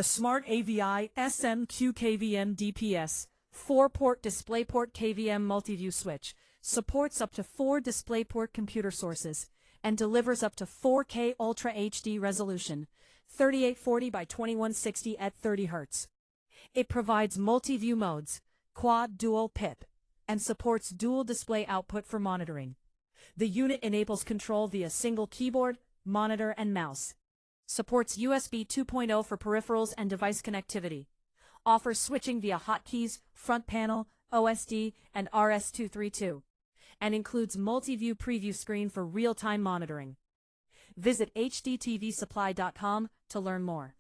The Smart-AVI SM-QKVM-DPS 4-port DisplayPort KVM Multiview Switch supports up to 4 DisplayPort computer sources and delivers up to 4K Ultra HD resolution, 3840 by 2160 at 30 Hz. It provides multi-view modes, quad dual PIP, and supports dual display output for monitoring. The unit enables control via single keyboard, monitor, and mouse. Supports USB 2.0 for peripherals and device connectivity. Offers switching via hotkeys, front panel, OSD, and RS-232. And includes multi-view preview screen for real-time monitoring. Visit HDTVSupply.com to learn more.